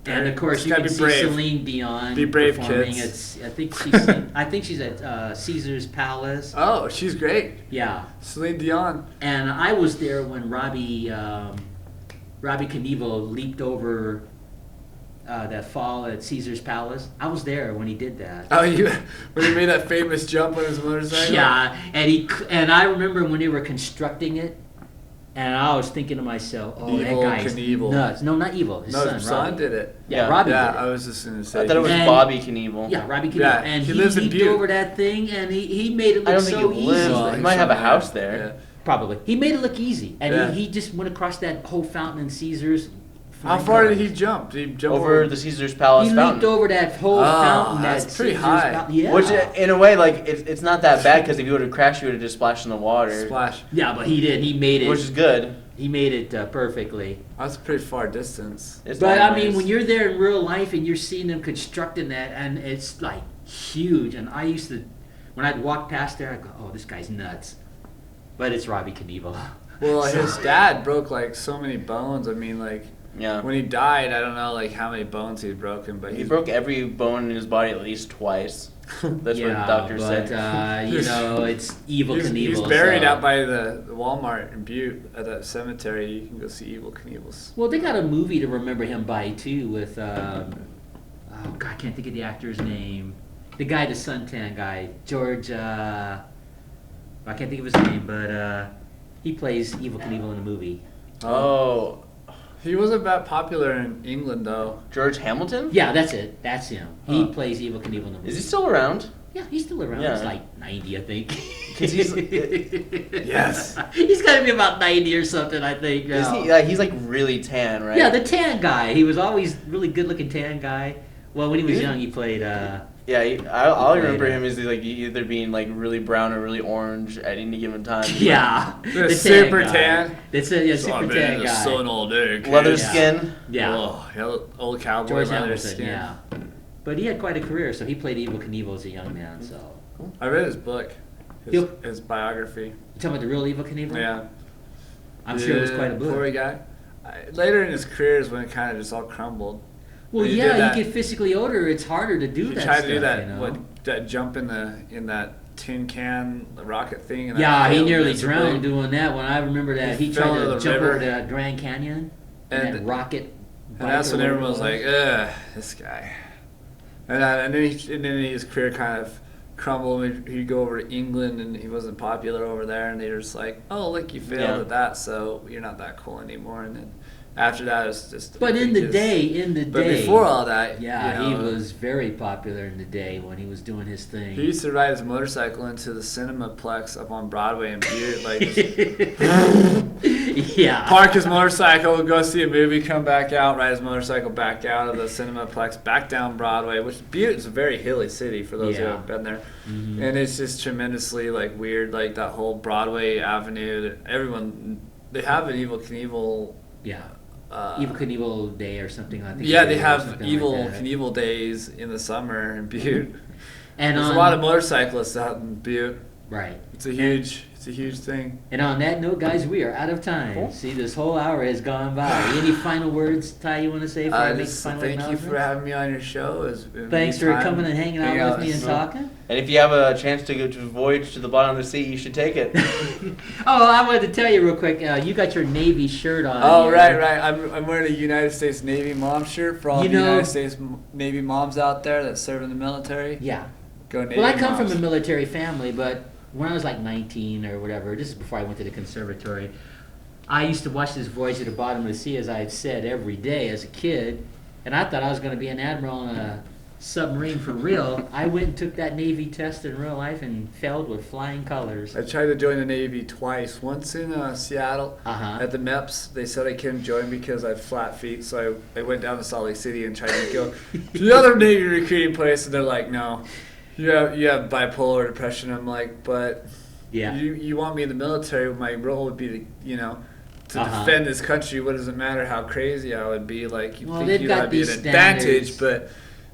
And of course, just you gotta can be see brave. Celine Dion Be brave, performing. kids. I think she's at Caesar's Palace. Oh, she's great. Yeah, Celine Dion. and I was there when Robbie Knievel leaped over that fall at Caesar's Palace. I was there when he did that. Oh, when he made that famous jump on his motorcycle. Yeah, and I remember when they were constructing it, and I was thinking to myself, "Oh, Evil that guy's Knievel. nuts." No, not evil. His No, son, his son Robbie. did it. Yeah, Yeah. Robbie Yeah, did it. I was just gonna say. I thought it was And- Bobby Knievel. Yeah, Robbie Knievel. Yeah, And he he lives in leaped Butte. over that thing, and he made it I look don't think so he easy. lives. Well, He he's might have a from house there. there. Probably. He made it look easy, and Yeah. he just went across that whole fountain in Caesars. How far did he jump? Did he jump Over the Caesar's Palace He fountain. leaped over that whole Oh, fountain. that's that pretty Caesar's high. fountain. Yeah. Which, in a way, like it's not that bad because if you would have crashed, you would have just splashed in the water, Splash. Yeah, but he did. He made it. which is good. He made it perfectly. That's a pretty far distance. It's But not I mean, nice. when you're there in real life and you're seeing them constructing that, and it's like huge. And I used to, when I'd walk past there, I'd go, "Oh, this guy's nuts." But it's Robbie Knievel. Well, his dad broke like so many bones. I mean, like yeah, when he died, I don't know like how many bones he'd broken, but he broke every bone in his body at least twice. That's what the doctor but, said. it's Evil Knievel. He's buried so- out by the Walmart in Butte at that cemetery. You can go see Evil Knievel's. Well, they got a movie to remember him by too with oh God, I can't think of the actor's name. The guy, the suntan guy, George. I can't think of his name, but he plays Evil Knievel in the movie. Oh, He wasn't that popular in England though. George Hamilton? Yeah, that's it. That's him. He Huh. plays Evil Knievel in the movie. Is he still around? Yeah, he's still around. Yeah. He's like 90, I think. 'Cause he's- Yes. He's got to be about 90 or something, I think. Is now. he? He's like really tan, right? Yeah, the tan guy. He was always really good-looking tan guy. Well, when he was He- young, he played. Yeah, I'll He played remember it. him as like either being like really brown or really orange at any given time. Yeah, The super guy. tan. That's it. Yeah, super tan guy. all day. kid. Leather Yeah. skin. Yeah, Oh, hell, old cowboy George leather Hamilton. skin. Yeah, but he had quite a career. So he played Evil Knievel as a young man. So I read his book, He'll- his biography. you talking about the real Evil Knievel? Yeah. I'm sure it was quite a book. Poor guy. Later in his career is when it kind of just all crumbled. Well, When he yeah, did that- you get physically older. It's harder to do He that tried stuff. to do that you know? that jump in that tin can rocket thing. And that Yeah, he failed nearly miserably. drowned doing that. When I remember that, He he fell tried into to the jump river. over the Grand Canyon and that And- rocket. And that's bike when or everyone was whatever it like, "Ugh, this guy." And then his career kind of crumbled. He'd go over to England, and he wasn't popular over there. And they were just like, "Oh, look, you failed Yeah. at that, so you're not that cool anymore." And then after that, it's just. But in the day, But before all that, yeah, you know, he was very popular in the day when he was doing his thing. He used to ride his motorcycle into the Cinemaplex up on Broadway in Butte, like yeah. park his motorcycle, go see a movie, come back out, ride his motorcycle back out of the Cinemaplex, back down Broadway, which Butte is a very hilly city for those who Yeah. haven't been there. Mhm. And it's just tremendously like weird, like that whole Broadway Avenue that everyone, they have an Evil Knievel. Yeah. Uh, Evil Knievel Day or something. I think. yeah, it they is, or have something Evil like that. Knievel days in the summer in Butte. And There's on, a lot of motorcyclists out in Butte. right. It's a huge It's a huge thing. And on that note, guys, we are out of time. Cool. See, this whole hour has gone by. Any final words, Ty, you want to say? Before I make the Just final thank you for acknowledgement? having me on your show. Thanks for coming and hanging out with me and talking. And if you have a chance to go to voyage to the bottom of the sea, you should take it. Oh, I wanted to tell you real quick. You got your Navy shirt on. Oh, here. right. I'm wearing a United States Navy mom shirt for all You the know- United States Navy moms out there that serve in the military. Yeah. Go Navy Well, I come moms. from a military family, but when I was like 19 or whatever, this is before I went to the conservatory, I used to watch this Voyage to the Bottom of the Sea, as I had said, every day as a kid, and I thought I was going to be an admiral on a submarine for real. I went and took that Navy test in real life and failed with flying colors. I tried to join the Navy twice. Once in Seattle Uh-huh. at the MEPS. They said I couldn't join because I had flat feet, so I went down to Salt Lake City and tried to go to the other Navy recruiting place, and they're like, no, you have bipolar depression. I'm like, but Yeah. you want me in the military? My role would be to Uh-huh. defend this country. What does it matter how crazy I would be? Like, you Well, think they've you'd got have be an these advantage, standards. but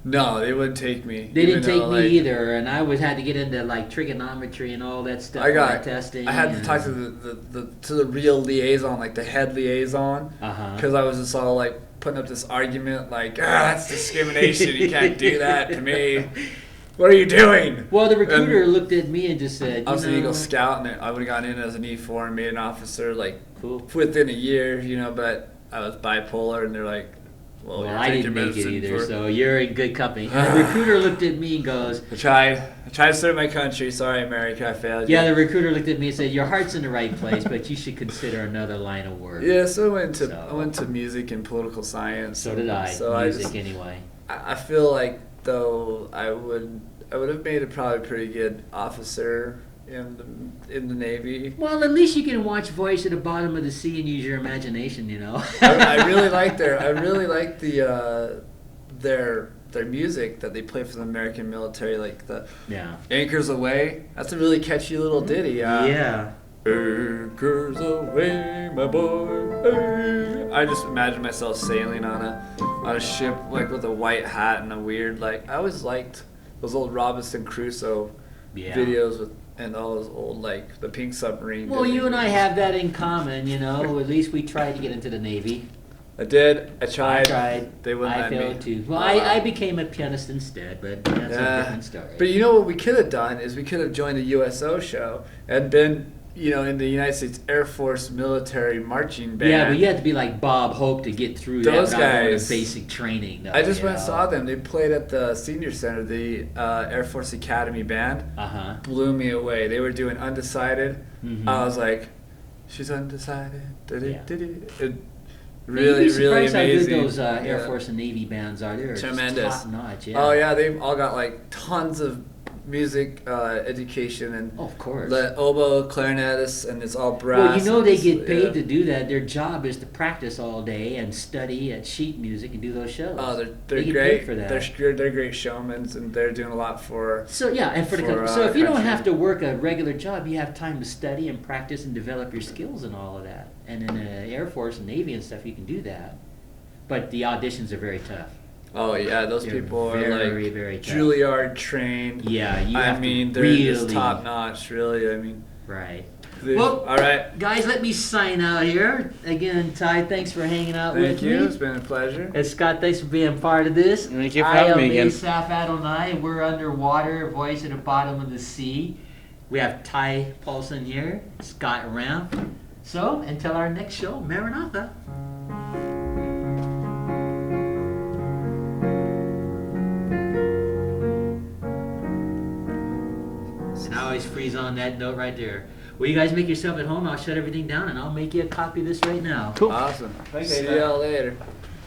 no, they wouldn't take me. They didn't even take though, me like, either, and I had to get into like trigonometry and all that stuff. I got for testing. I had to talk to the real liaison, like the head liaison, Uh-huh. because I was just all like putting up this argument, like, that's discrimination. You can't do that to me. What are you doing? Well, the recruiter And looked at me and just said, I was you an know, Eagle Scout, and I would have gone in as an E4 and made an officer like cool. within a year, but I was bipolar, and they're like, well, Well, you're I taking didn't make it medicine either, for-" so you're in good company. And the recruiter looked at me and goes, I tried to serve my country. Sorry, America, I failed you. yeah, the recruiter looked at me and said, your heart's in the right place, but you should consider another line of work. Yeah, so I So- went to music and political science. So did I, So music anyway. I feel like though I would have made a probably pretty good officer in the Navy. Well, at least you can watch Voyage to the Bottom of the Sea and use your imagination, you know. I really like their music that they play for the American military, like the Yeah. Anchors Away. That's a really catchy little ditty. Yeah. Anchors away, my boy. Hey. I just imagine myself sailing on a ship like with a white hat and a weird like. I always liked those old Robinson Crusoe Yeah. videos and all those old like the Pink Submarine. Well, Disney you and I movies. have that in common, you know. At least we tried to get into the Navy. I did. I I tried. tried. They wouldn't I let me. failed too. Well, Oh, I wow. became a pianist instead, but that's a different story. But you know what we could have done is we could have joined a USO show and been, in the United States Air Force military marching band. Yeah, but you had to be like Bob Hope to get through Those that without going to guys- basic training. Though, I just you went and know. saw them. They played at the Senior Center, the Air Force Academy band. Uh-huh. Blew me away. They were doing Undecided. Mhm. I was like, she's undecided. Yeah. It You'd really, be really surprised how good amazing. those Air Yeah. Force and Navy bands are. They're Tremendous. top notch. Yeah. Oh yeah, they've all got like tons of music education and Oh, of course. the oboe, clarinetist, and it's all brass. Well, you know and they it's- get paid yeah. to do that. Their job is to practice all day and study at sheet music and do those shows. Oh, they're They get great. paid for that. They're great showmen, and they're doing a lot for. So yeah, and for, so if you don't country. have to work a regular job, you have time to study and practice and develop your skills and all of that. And in the Air Force and Navy and stuff, you can do that. But the auditions are very tough. Oh yeah, those They're people are very, like very tough. Juilliard trained. Yeah, you I have mean, to they're really just top notch, really. I mean, Right. well, all right. Guys, let me sign out here. Again, Ty, thanks for hanging out Thank with you. me. It's been a pleasure. And Scott, thanks for being part of this. Thank you for having me again. I am Asaph Adonai. We're underwater, voice at the bottom of the sea. We have Ty Paulson here, Scott Ram. So, until our next show, Maranatha. And I always freeze on that note right there. Well, you guys make yourself at home. I'll shut everything down and I'll make you a copy of this right now. Cool. Awesome. Thanks, See Dave. y'all later.